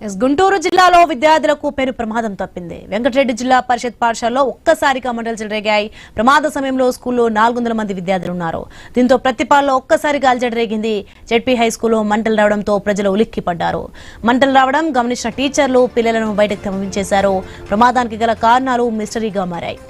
గుంటూరు జిల్లాలో విద్యార్థులకు పెను ప్రమాదం తప్పింది. వెంకటరెడ్డి జిల్లా పరిషత్ పాఠశాలలో ఒక్కసారిగా మంటలు చెలరేగాయి. ప్రమాద సమయంలో స్కూల్లో 400 మంది విద్యార్థులు ఉన్నారు. దీంతో ప్రతిపాల్లో ఒక్కసారిగా అలజడి జెడ్పీ హై స్కూల్లో మంటలు రావడంతో ప్రజలు ఉలిక్కిపడ్డారు. మంటలు రావడం గమనించిన టీచర్లు పిల్లలను బయటకు పంపించేశారు. ప్రమాదానికి గల కారణాలు మిస్టరీగా మారాయి.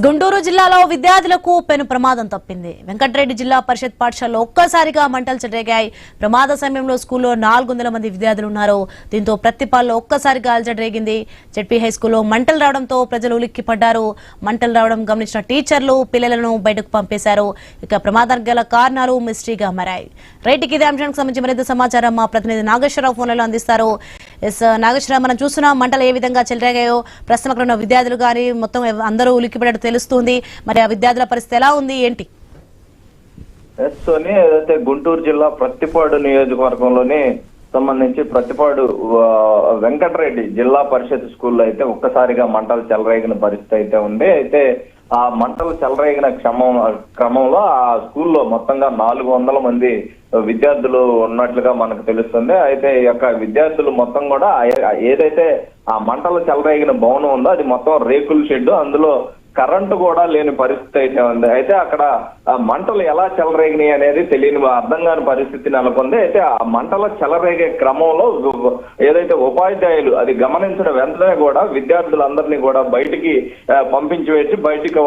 గుంటూరు జిల్లాలో విద్యార్థులకు పెను ప్రమాదం తప్పింది. వెంకటరెడ్డి జిల్లా పరిషత్ పాఠశాలలో ఒక్కసారిగా మంటలు చెలరేగాయి. ప్రమాద సమయంలో స్కూల్లో 400 మంది విద్యార్థులు ఉన్నారు. దీంతో ప్రతిపాల్లో ఒక్కసారిగా అలజడి జెడ్పీ హై స్కూల్లో మంటలు రావడంతో ప్రజలు ఉలిక్కిపడ్డారు. మంటలు రావడం గమనించిన టీచర్లు పిల్లలను బయటకు పంపేశారు. ఇక ప్రమాదానికి గల కారణాలు మిస్టరీగా మారాయి. రైట్కి ఇదే అంశానికి సంబంధించి మరింత సమాచారం మా ప్రతినిధి నాగేశ్వరరావు ఫోన్లలో అందిస్తారు. నాగేశ్వరరావు, మనం చూస్తున్నాం మంటలు ఏ విధంగా చెలరేగాయో. ప్రస్తుతం అక్కడ ఉన్న విద్యార్థులు కానీ మొత్తం అందరూ ఉలిక్కిపడ్డారు తెలుస్తుంది. మరి ఆ విద్యార్థుల పరిస్థితి ఎలా ఉంది, ఏంటి? ఏదైతే గుంటూరు జిల్లా ప్రత్తిపాడు నియోజకవర్గంలోని సంబంధించి ప్రత్తిపాడు వెంకటరెడ్డి జిల్లా పరిషత్ స్కూల్లో అయితే ఒక్కసారిగా మంటలు చెలరేగిన పరిస్థితి అయితే ఉంది. అయితే ఆ మంటలు చెలరేగిన క్రమంలో ఆ స్కూల్లో మొత్తంగా 400 మంది విద్యార్థులు ఉన్నట్లుగా మనకు తెలుస్తుంది. అయితే ఈ యొక్క విద్యార్థులు మొత్తం కూడా ఏదైతే ఆ మంటలు చెలరేగిన భవనం ఉందో అది మొత్తం రేకుల షెడ్, అందులో కరెంటు కూడా లేని పరిస్థితి అయితే ఉంది. అయితే అక్కడ మంటలు ఎలా చెలరేగినాయి అనేది తెలియని అర్థం కాని పరిస్థితి నెలకొంది. అయితే ఆ మంటల చెలరేగే క్రమంలో ఏదైతే ఉపాధ్యాయులు అది గమనించిన వెంటనే కూడా విద్యార్థులందరినీ కూడా బయటికి పంపించి వేసి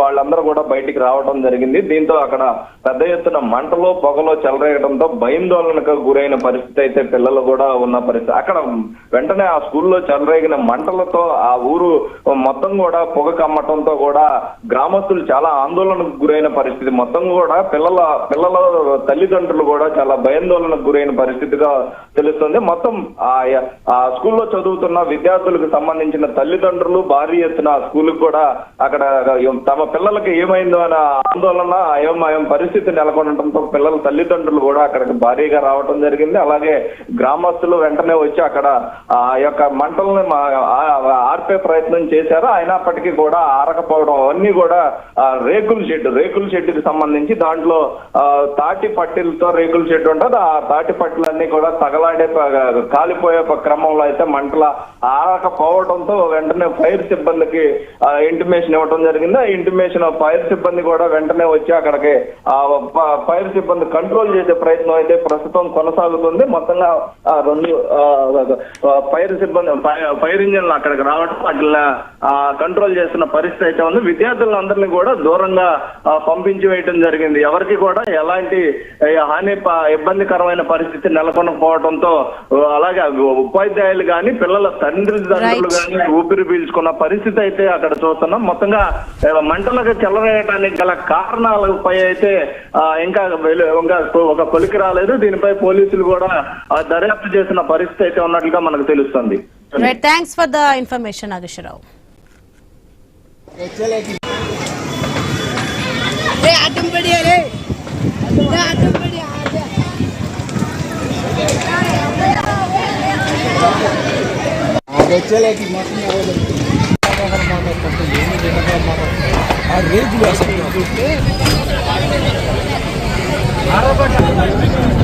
వాళ్ళందరూ కూడా బయటికి రావడం జరిగింది. దీంతో అక్కడ పెద్ద ఎత్తున మంటలో పొగలో చెలరేగడంతో భయాందోళనకు గురైన పరిస్థితి అయితే పిల్లలు కూడా ఉన్న పరిస్థితి. అక్కడ వెంటనే ఆ స్కూల్లో చెలరేగిన మంటలతో ఆ ఊరు మొత్తం కూడా పొగ కమ్మటంతో కూడా గ్రామస్తులు చాలా ఆందోళనకు గురైన పరిస్థితి. మొత్తం కూడా పిల్లల తల్లిదండ్రులు కూడా చాలా భయాందోళనకు గురైన పరిస్థితిగా తెలుస్తుంది. మొత్తం ఆ స్కూల్లో చదువుతున్న విద్యార్థులకు సంబంధించిన తల్లిదండ్రులు భారీ ఎత్తున స్కూల్కి కూడా అక్కడ తమ పిల్లలకి ఏమైందో అనే ఆందోళన అయోమయం పరిస్థితి నెలకొనడంతో పిల్లల తల్లిదండ్రులు కూడా అక్కడికి భారీగా రావడం జరిగింది. అలాగే గ్రామస్తులు వెంటనే వచ్చి అక్కడ ఆ యొక్క మంటల్ని ఆర్పే ప్రయత్నం చేశారు. అయినప్పటికీ కూడా ఆరకపోవడం అవన్నీ కూడా రేకుల షెడ్కి సంబంధించి దాంట్లో తాటి పట్టిలతో రేకుల షెడ్ ఉంటుంది. ఆ తాటి పట్టిలన్నీ కూడా తగలాడే కాలిపోయే క్రమంలో అయితే మంటల ఆరకపోవడంతో వెంటనే ఫైర్ సిబ్బందికి ఇంటిమేషన్ ఇవ్వడం జరిగింది. ఆ ఇంటిమేషన్ ఫైర్ సిబ్బంది కూడా వెంటనే వచ్చి అక్కడికి ఫైర్ సిబ్బంది కంట్రోల్ చేసే ప్రయత్నం అయితే ప్రస్తుతం కొనసాగుతుంది. మొత్తంగా 2 ఫైర్ ఇంజన్లు అక్కడికి రావడం వాటిని కంట్రోల్ చేస్తున్న పరిస్థితి అయితే ఉంది. విద్యార్థులందరినీ కూడా దూరంగా పంపించి వేయటం జరిగింది. ఎవరికి కూడా ఎలాంటి ఇబ్బందికరమైన పరిస్థితి నెలకొనకపోవడంతో అలాగే ఉపాధ్యాయులు కానీ పిల్లల తండ్రులు కానీ ఊపిరి పీల్చుకున్న పరిస్థితి అయితే అక్కడ చూస్తున్నాం. మొత్తంగా మంటలకు చెలరేయడానికి గల కారణాలపై అయితే ఇంకా ఒక కొలికి రాలేదు. దీనిపై పోలీసులు కూడా దర్యాప్తు చేసిన పరిస్థితి అయితే ఉన్నట్లుగా మనకు తెలుస్తుంది. Thanks for the information Nageswararao.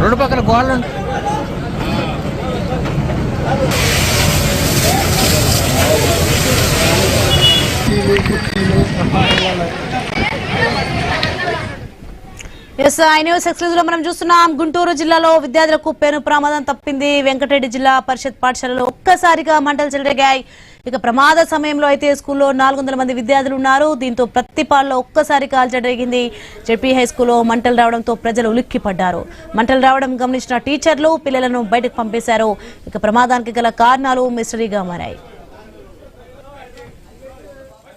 రెండు పక్కల గోడలు మనం చూస్తున్నాం గుంటూరు జిల్లాలో విద్యార్థులకు పెను ప్రమాదం తప్పింది. వెంకటరెడ్డి జిల్లా పరిషత్ పాఠశాలలో ఒక్కసారిగా మంటలు చెలరేగాయి. ఇక ప్రమాద సమయంలో అయితే స్కూల్లో 400 మంది విద్యార్థులు ఉన్నారు. దీంతో ప్రతిపాల్లో ఒక్కసారి కాల్చడరిగింది. జెడ్పీ హై స్కూల్లో మంటలు రావడంతో ప్రజలు ఉలిక్కిపడ్డారు. మంటలు రావడం గమనించిన టీచర్లు పిల్లలను బయటకు పంపేశారు. ఇక ప్రమాదానికి గల కారణాలు మిస్టరీగా మారాయి.